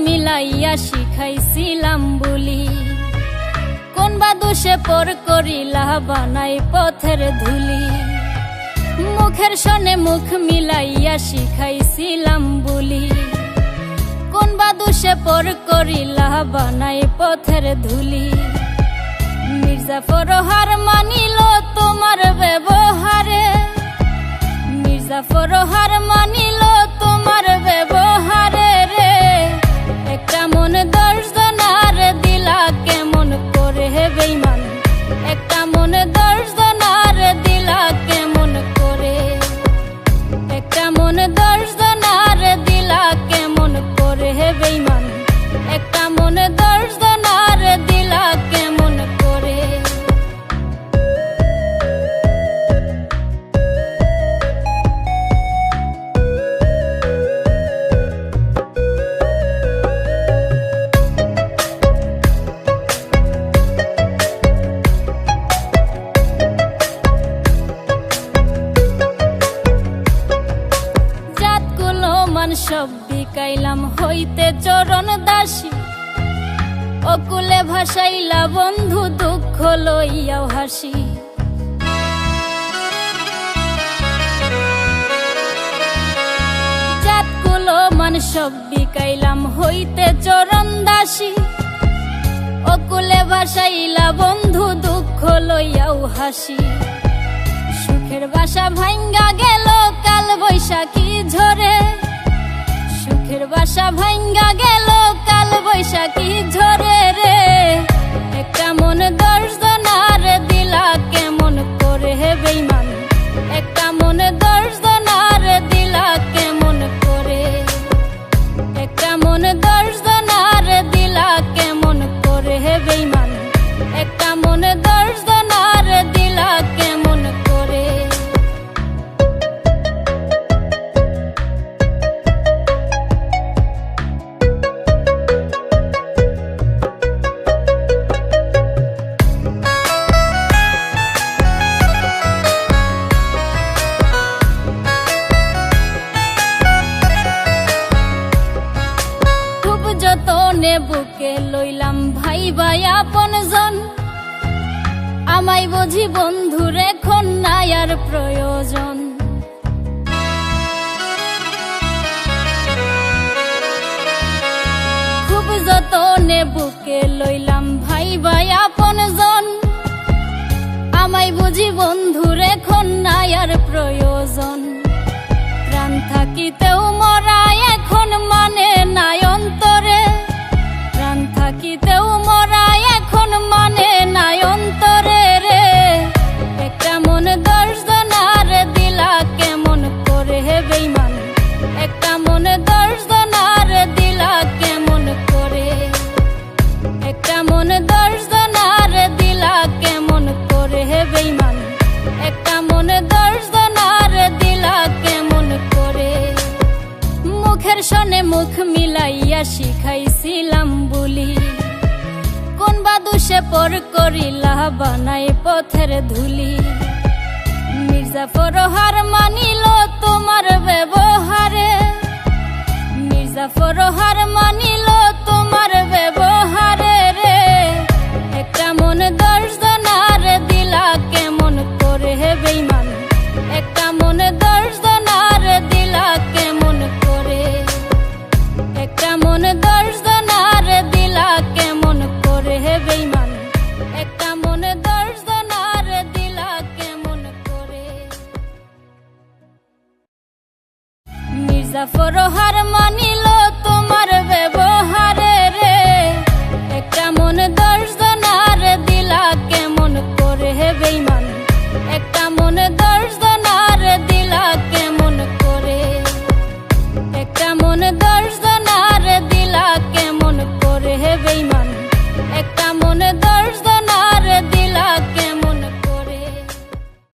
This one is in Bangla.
মিলাইয়া শিখাইছিলাম বলি, কোন বা দোষে পর করিলা বানাই পথের ধুলি। মুখের সনে মুখ মিলাইয়া শিখাইছিলাম বলি, কোন বা দোষে পর করিলা বানাই পথের ধুলি। মির্জাফর হার মানিল তোমার ব্যবহারে, মির্জাফর হার মানিল তোমার ব্যবহারে রে। একটা মন 10 জনার দিলা কেমন করে বেঈমান, একটা মন 10 জনার দিলা কেমন করে, একটা মন 10 জনার দিলা কেমন করে বেঈমান, একটা মন 10 জনার দিলা কেমন করে। সব বিকাইলাম হইতে চরণ দাসী, অকুলে ভাসাইলা বন্ধু দুঃখ লইয়াও হাসি। জাতকুলো মান সব বিকাইলাম হইতে চরণ দাসী, অকুলে ভাসাইলা বন্ধু দুঃখ লইয়াও হাসি। সুখের বাসা ভাঙ্গা গেল কাল বৈশাখী ঝরে, সুখের বাসা ভাঙ্গা গেল কাল বৈশাখী ঝরে রে। একটা মন 10 জনার দিলা কেমন করে বেঈমান, একটা মন 10 জনার দিলা কেমন করে, একটা মন 10 জনার দিলা কেমন করে বেঈমান, একটা মন 10 জনার দিলা কেমন করে। যতনে বুকে লইলাম ভাই ভাই আপন জন, আমায় বুঝি বন্ধুর এখন নাই আর প্রয়োজন। খুব যতনে বুকে লইলাম ভাই ভাই আপন জন, আমায় বুঝি বন্ধুর এখন নাই আর প্রয়োজন। প্রাণ থাকিতেও মরা এখন মানে নাই অন্তরে, প্রাণ থাকিতেও মরা এখন মানে নাই অন্তরে রে। একটা মন 10 জনার দিলা কেমন করে বেঈমান, একটা মন 10 জনার দিলা কেমন করে, একটা মন 10 জনার দিলা কেমন করে বেঈমান, একটা মন 10 জনার দিলা কেমন করে। মুখের সনে মুখ মিলাইয়া শিখাইছিলাম বলি, কোন বা দোষে পর করিলা বানাই পথের ধুলি। মির্জাফর হার মানিল তোমার ব্যবহারে, মির্জাফর হার মানিল তোমার ব্যবহারে রে। একটা মন 10 জনার দিলা কেমন করে বেঈমান, একটা মন 10 জনার দিলা কেমন করে, একটা মন 10 জনার দিলা কেমন করে বেঈমান, একটা মন 10 জনার দিলা কেমন করে। মির্জাফর হার মানিল